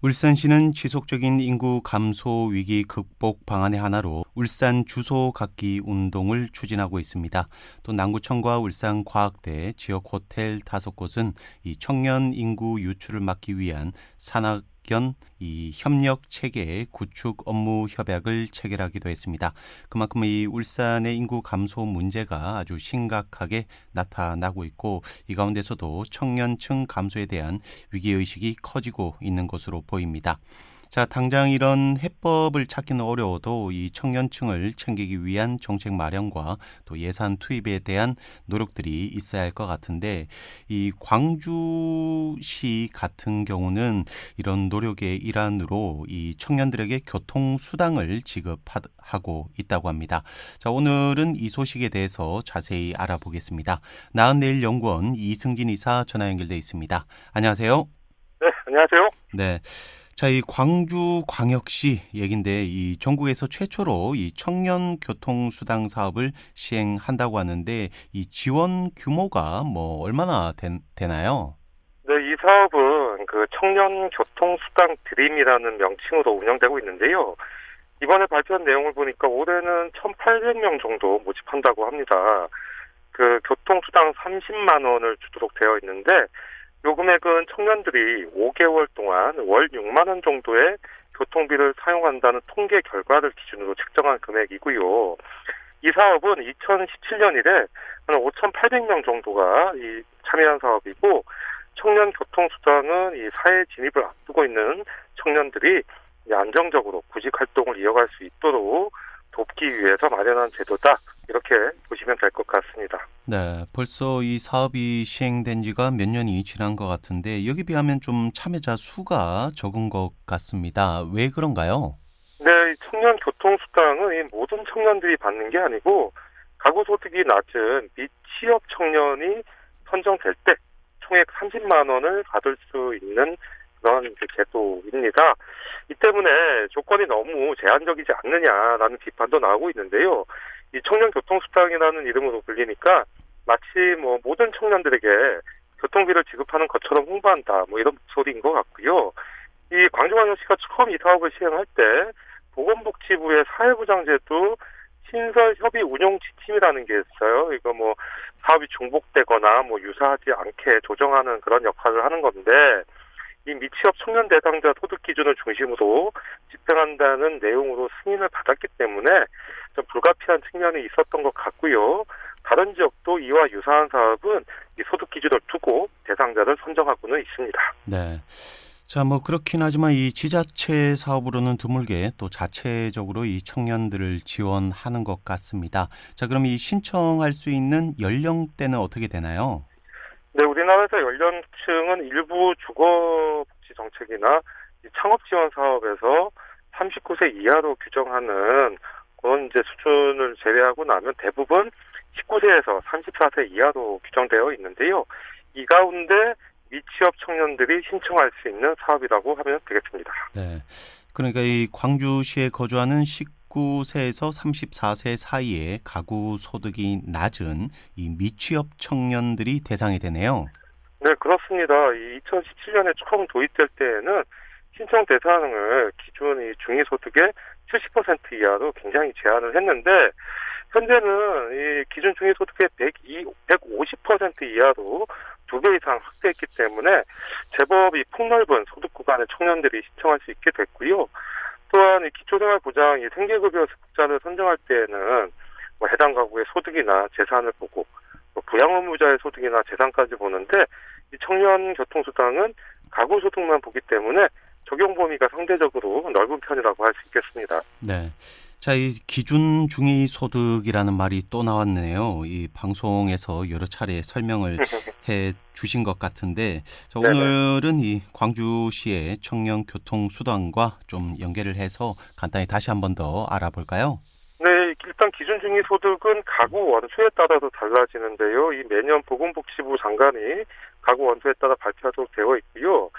울산시는 지속적인 인구 감소 위기 극복 방안의 하나로 울산 주소 갖기 운동을 추진하고 있습니다. 또 남구청과 울산과학대 지역 호텔 5곳은 이 청년 인구 유출을 막기 위한 산학견 협력 체계 구축 업무 협약을 체결하기도 했습니다. 그만큼 이 울산의 인구 감소 문제가 아주 심각하게 나타나고 있고 이 가운데서도 청년층 감소에 대한 위기의식이 커지고 있는 것으로 보입니다. 자, 당장 이런 해법을 찾기는 어려워도 이 청년층을 챙기기 위한 정책 마련과 또 예산 투입에 대한 노력들이 있어야 할 것 같은데 이 광주시 같은 경우는 이런 노력의 일환으로 이 청년들에게 교통수당을 지급하고 있다고 합니다. 자, 오늘은 이 소식에 대해서 자세히 알아보겠습니다. 나은내일연구원 이승진 이사 전화 연결돼 있습니다. 안녕하세요. 네, 안녕하세요. 네. 자, 이 광주광역시 얘긴데 이 전국에서 최초로 이 청년 교통수당 사업을 시행한다고 하는데 이 지원 규모가 얼마나 되나요? 네, 이 사업은 그 청년 교통수당 드림이라는 명칭으로 운영되고 있는데요. 이번에 발표한 내용을 보니까 올해는 1,800명 정도 모집한다고 합니다. 그 교통수당 30만 원을 주도록 되어 있는데 요 금액은 청년들이 5개월 동안 월 6만 원 정도의 교통비를 사용한다는 통계 결과를 기준으로 책정한 금액이고요. 이 사업은 2017년 이래 한 5,800명 정도가 참여한 사업이고 청년 교통수당은 이 사회 진입을 앞두고 있는 청년들이 안정적으로 구직 활동을 이어갈 수 있도록 돕기 위해서 마련한 제도다. 이렇게 보시면 될 것 같습니다. 네, 벌써 이 사업이 시행된 지가 몇 년이 지난 것 같은데 여기 비하면 좀 참여자 수가 적은 것 같습니다. 왜 그런가요? 네, 이 청년 교통수당은 이 모든 청년들이 받는 게 아니고 가구 소득이 낮은 미취업 청년이 선정될 때 총액 30만 원을 받을 수 있는 그런 제도입니다. 이 때문에 조건이 너무 제한적이지 않느냐라는 비판도 나오고 있는데요. 이 청년 교통수당이라는 이름으로 불리니까 마치 모든 청년들에게 교통비를 지급하는 것처럼 홍보한다 이런 소리인 것 같고요. 이 광주광역시가 처음 이 사업을 시행할 때 보건복지부의 사회보장제도 신설 협의 운용 지침이라는 게 있어요. 이거 사업이 중복되거나 유사하지 않게 조정하는 그런 역할을 하는 건데 이 미취업 청년 대상자 소득 기준을 중심으로 집행한다는 내용으로 승인을 받았기 때문에 좀 불가피한 측면이 있었던 것 같고요. 다른 지역도 이와 유사한 사업은 이 소득 기준을 두고 대상자를 선정하고는 있습니다. 네. 자, 그렇긴 하지만 이 지자체 사업으로는 드물게 또 자체적으로 이 청년들을 지원하는 것 같습니다. 자, 그럼 이 신청할 수 있는 연령대는 어떻게 되나요? 네, 우리나라에서 연령층은 일부 주거복지 정책이나 창업 지원 사업에서 39세 이하로 규정하는 그런 수준을 제외하고 나면 대부분 19세에서 34세 이하로 규정되어 있는데요. 이 가운데 미취업 청년들이 신청할 수 있는 사업이라고 하면 되겠습니다. 네. 그러니까 이 광주시에 거주하는 19세에서 34세 사이에 가구 소득이 낮은 이 미취업 청년들이 대상이 되네요. 네, 그렇습니다. 2017년에 처음 도입될 때에는 신청 대상을 기준 중위소득의 70% 이하로 굉장히 제한을 했는데 현재는 이 기준 중위소득의 150% 이하로 2배 이상 확대했기 때문에 제법 이 폭넓은 소득 구간의 청년들이 신청할 수 있게 됐고요. 또한 이 기초생활보장 생계급여 수급자를 선정할 때에는 해당 가구의 소득이나 재산을 보고 부양 의무자의 소득이나 재산까지 보는데 이 청년 교통수당은 가구 소득만 보기 때문에 적용 범위가 상대적으로 넓은 편이라고 할 수 있겠습니다. 네. 자, 이 기준 중위 소득이라는 말이 또 나왔네요. 이 방송에서 여러 차례 설명을 해 주신 것 같은데 자, 오늘은 이 광주시의 청년 교통 수당과 좀 연계를 해서 간단히 다시 한 번 더 알아볼까요? 네, 일단 기준 중위 소득은 가구 원수에 따라서 달라지는데요. 이 매년 보건복지부 장관이 가구 원수에 따라 발표하도록 되어 있고요.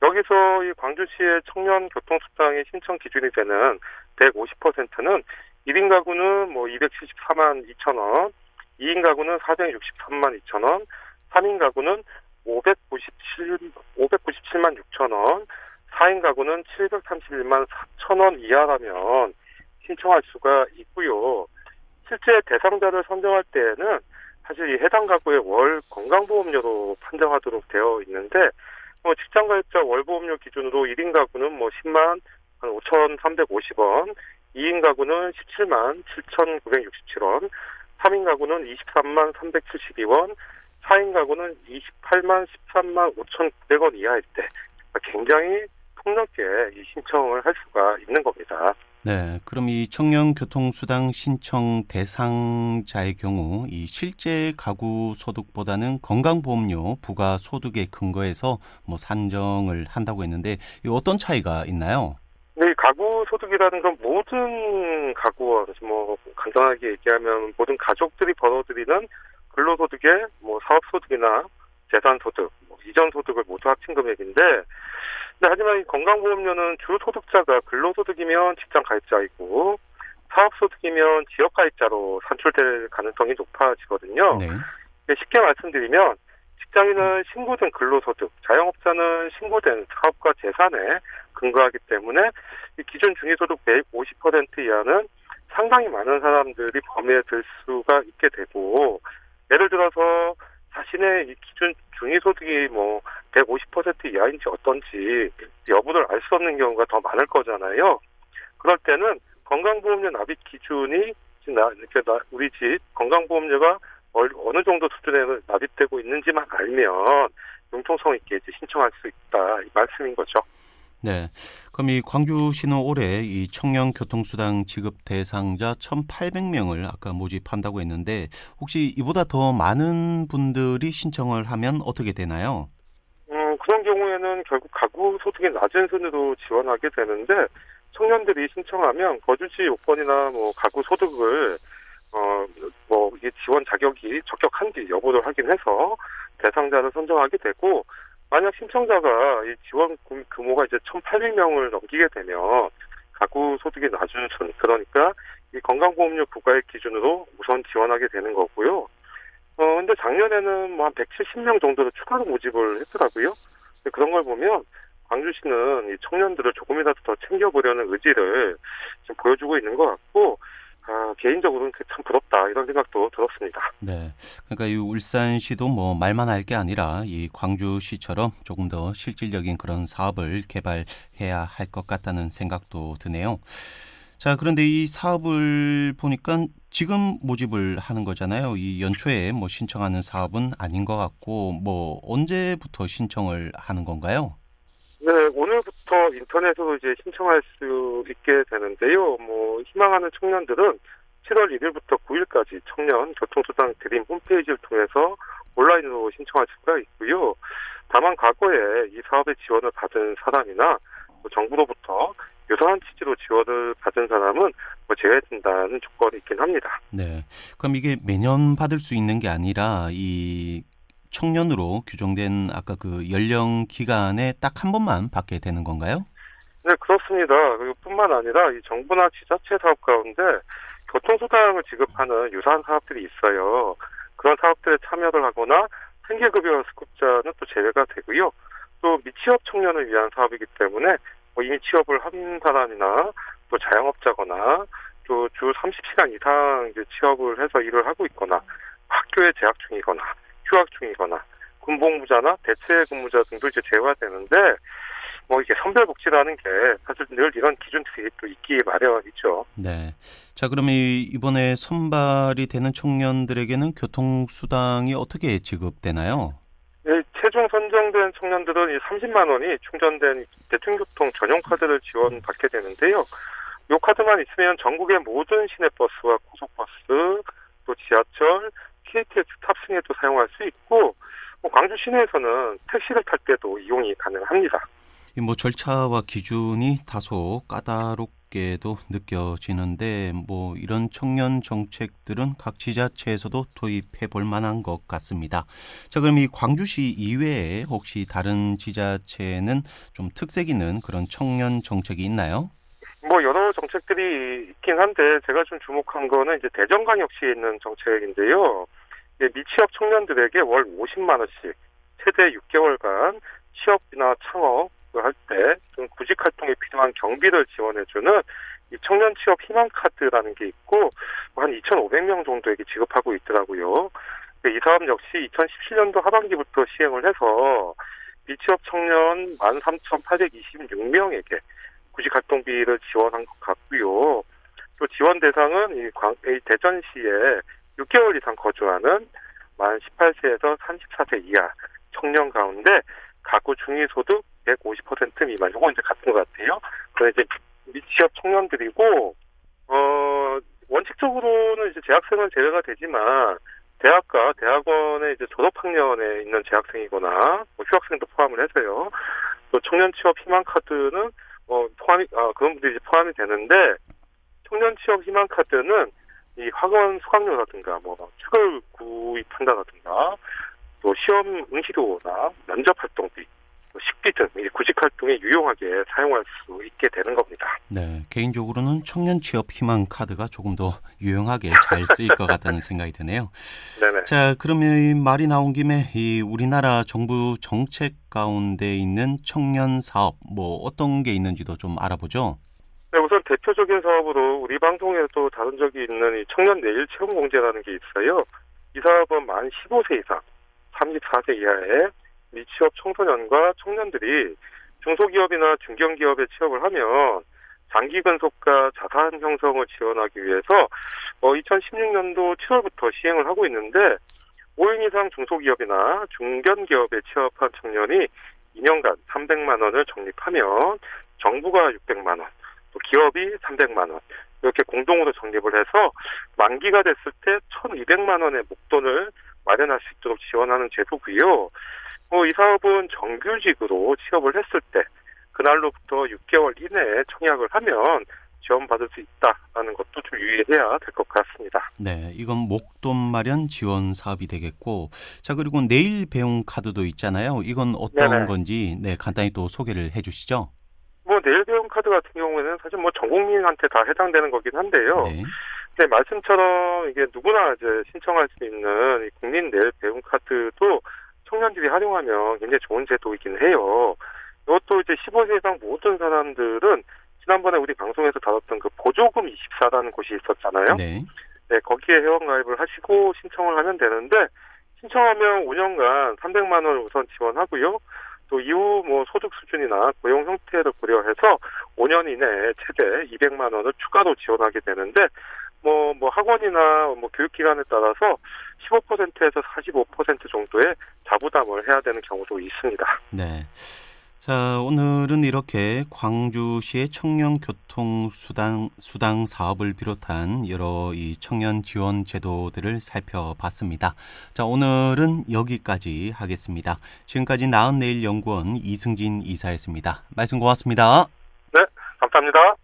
여기서 이 광주시의 청년 교통수당의 신청 기준이 되는 150%는 1인 가구는 274만 2천 원, 2인 가구는 463만 2천 원, 3인 가구는 597만 6천 원, 4인 가구는 731만 4천 원 이하라면 신청할 수가 있고요. 실제 대상자를 선정할 때에는 사실 이 해당 가구의 월 건강보험료로 판정하도록 되어 있는데 직장가입자 월보험료 기준으로 1인 가구는 10만 5,350원, 2인 가구는 17만 7,967원, 3인 가구는 23만 372원, 4인 가구는 28만 13만 5,900원 이하일 때 굉장히 폭넓게 이 신청을 할 수가 있는 겁니다. 네, 그럼 이 청년교통수당 신청 대상자의 경우 이 실제 가구 소득보다는 건강보험료 부과 소득에 근거해서 산정을 한다고 했는데 이 어떤 차이가 있나요? 네, 가구 소득이라는 건 모든 가구원, 간단하게 얘기하면 모든 가족들이 벌어들이는 근로소득의 사업소득이나 재산소득, 이전소득을 모두 합친 금액인데, 하지만 이 건강보험료는 주 소득자가 근로소득이면 직장가입자이고, 사업소득이면 지역가입자로 산출될 가능성이 높아지거든요. 네. 쉽게 말씀드리면, 직장인은 신고된 근로소득, 자영업자는 신고된 사업과 재산에 근거하기 때문에 이 기준 중위소득 매입 50% 이하는 상당히 많은 사람들이 범위에 들 수가 있게 되고, 예를 들어서 자신의 이 기준 중위소득이 150% 이하인지 어떤지 여부를 알 수 없는 경우가 더 많을 거잖아요. 그럴 때는 건강보험료 납입 기준이 우리 집 건강보험료가 어느 정도 수준에 납입되고 있는지만 알면 융통성 있게 이제 신청할 수 있다 이 말씀인 거죠. 네. 그럼 이 광주시는 올해 이 청년교통수당 지급 대상자 1,800명을 아까 모집한다고 했는데 혹시 이보다 더 많은 분들이 신청을 하면 어떻게 되나요? 그런 경우에는 결국 가구 소득이 낮은 순으로 지원하게 되는데 청년들이 신청하면 거주지 요건이나 가구 소득을 이게 지원 자격이 적격한지 여부를 확인해서 대상자를 선정하게 되고 만약 신청자가 이 지원 규모가 이제 1,800명을 넘기게 되면 가구 소득이 낮은 순, 그러니까 이 건강보험료 부과액 기준으로 우선 지원하게 되는 거고요. 근데 작년에는 한 170명 정도로 추가로 모집을 했더라고요. 그런 걸 보면 광주시는 이 청년들을 조금이라도 더 챙겨보려는 의지를 지금 보여주고 있는 것 같고, 개인적으로는 참 부럽다 이런 생각도 들었습니다. 네. 그러니까 이 울산시도 말만 할 게 아니라 이 광주시처럼 조금 더 실질적인 그런 사업을 개발해야 할 것 같다는 생각도 드네요. 자, 그런데 이 사업을 보니까 지금 모집을 하는 거잖아요. 이 연초에 신청하는 사업은 아닌 것 같고, 언제부터 신청을 하는 건가요? 네, 오늘부터 인터넷으로 이제 신청할 수 있게 되는데요. 희망하는 청년들은 7월 1일부터 9일까지 청년 교통수당 드림 홈페이지를 통해서 온라인으로 신청할 수가 있고요. 다만 과거에 이 사업에 지원을 받은 사람이나 정부로부터 유사한 취지로 지원을 받은 사람은 제외된다는 조건이 있긴 합니다. 네. 그럼 이게 매년 받을 수 있는 게 아니라 이 청년으로 규정된 아까 그 연령 기간에 딱 한 번만 받게 되는 건가요? 네, 그렇습니다. 그리고 뿐만 아니라 이 정부나 지자체 사업 가운데 교통수당을 지급하는 유사한 사업들이 있어요. 그런 사업들에 참여를 하거나 생계급여 수급자는 또 제외가 되고요. 또 미취업 청년을 위한 사업이기 때문에 이미 취업을 한 사람이나 또 자영업자거나 또 주 30시간 이상 이제 취업을 해서 일을 하고 있거나 학교에 재학 중이거나 휴학 중이거나 군복무자나 대체 근무자 등도 이제 제외되는데 이게 선별복지라는 게 사실 늘 이런 기준들이 또 있기 마련이죠. 네. 자, 그럼 이번에 선발이 되는 청년들에게는 교통수당이 어떻게 지급되나요? 네, 최종 선정된 청년들은 이 30만 원이 충전된 대중교통 전용 카드를 지원받게 되는데요. 이 카드만 있으면 전국의 모든 시내버스와 고속버스, 또 지하철, KTX 탑승에도 사용할 수 있고, 광주 시내에서는 택시를 탈 때도 이용이 가능합니다. 절차와 기준이 다소 까다롭게도 느껴지는데 이런 청년 정책들은 각 지자체에서도 도입해 볼 만한 것 같습니다. 자, 그럼 이 광주시 이외에 혹시 다른 지자체는 좀 특색 있는 그런 청년 정책이 있나요? 여러 정책들이 있긴 한데 제가 좀 주목한 거는 이제 대전광역시에 있는 정책인데요. 미취업 청년들에게 월 50만 원씩 최대 6개월간 취업이나 창업, 할 때 구직 활동에 필요한 경비를 지원해주는 이 청년 취업 희망 카드라는 게 있고 한 2,500명 정도에게 지급하고 있더라고요. 이 사업 역시 2017년도 하반기부터 시행을 해서 미취업 청년 13,826명에게 구직 활동비를 지원한 것 같고요. 또 지원 대상은 이 대전시에 6개월 이상 거주하는 만 18세에서 34세 이하 청년 가운데 가구 중위소득 150% 미만, 요거 이제 같은 것 같아요. 그래서 이제 미취업 청년들이고, 원칙적으로는 이제 재학생은 제외가 되지만, 대학과 대학원의 이제 졸업학년에 있는 재학생이거나, 뭐 휴학생도 포함을 해서요. 또 청년 취업 희망 카드는, 그런 분들이 이제 포함이 되는데, 청년 취업 희망 카드는 이 학원 수강료라든가, 뭐, 책을 구입한다라든가, 또 시험 응시료나 면접 활동비, 식비 등 구직 활동에 유용하게 사용할 수 있게 되는 겁니다. 네, 개인적으로는 청년 취업 희망 카드가 조금 더 유용하게 잘 쓰일 것 같다는 생각이 드네요. 네네. 자, 그러면 이 말이 나온 김에 이 우리나라 정부 정책 가운데 있는 청년 사업 뭐 어떤 게 있는지도 좀 알아보죠. 네, 우선 대표적인 사업으로 우리 방송에도 다룬 적이 있는 이 청년 내일 체험 공제라는 게 있어요. 이 사업은 만 15세 이상, 34세 이하의 미취업 청소년과 청년들이 중소기업이나 중견기업에 취업을 하면 장기 근속과 자산 형성을 지원하기 위해서 2016년도 7월부터 시행을 하고 있는데 5인 이상 중소기업이나 중견기업에 취업한 청년이 2년간 300만 원을 적립하면 정부가 600만 원, 또 기업이 300만 원 이렇게 공동으로 적립을 해서 만기가 됐을 때 1,200만 원의 목돈을 마련할 수 있도록 지원하는 제도고요. 이 사업은 정규직으로 취업을 했을 때 그날로부터 6개월 이내에 청약을 하면 지원받을 수 있다는 것도 좀 유의해야 될 것 같습니다. 네, 이건 목돈 마련 지원 사업이 되겠고, 자, 그리고 내일 배움 카드도 있잖아요. 이건 어떤 네네. 건지 간단히 또 소개를 해주시죠. 내일 배움 카드 같은 경우에는 사실 전 국민한테 다 해당되는 거긴 한데요. 네. 네, 말씀처럼 이게 누구나 이제 신청할 수 있는 이 국민 내일 배움 카드도 청년들이 활용하면 굉장히 좋은 제도이긴 해요. 이것도 이제 15세 이상 모든 사람들은 지난번에 우리 방송에서 다뤘던 그 보조금 24라는 곳이 있었잖아요. 네. 네, 거기에 회원가입을 하시고 신청을 하면 되는데 신청하면 5년간 300만 원을 우선 지원하고요. 또 이후 소득 수준이나 고용 형태를 고려해서 5년 이내에 최대 200만 원을 추가로 지원하게 되는데 학원이나 교육기관에 따라서 15%에서 45% 정도의 자부담을 해야 되는 경우도 있습니다. 네. 자, 오늘은 이렇게 광주시의 청년 교통 수당 사업을 비롯한 여러 이 청년 지원 제도들을 살펴봤습니다. 자, 오늘은 여기까지 하겠습니다. 지금까지 나은내일 연구원 이승진 이사였습니다. 말씀 고맙습니다. 네, 감사합니다.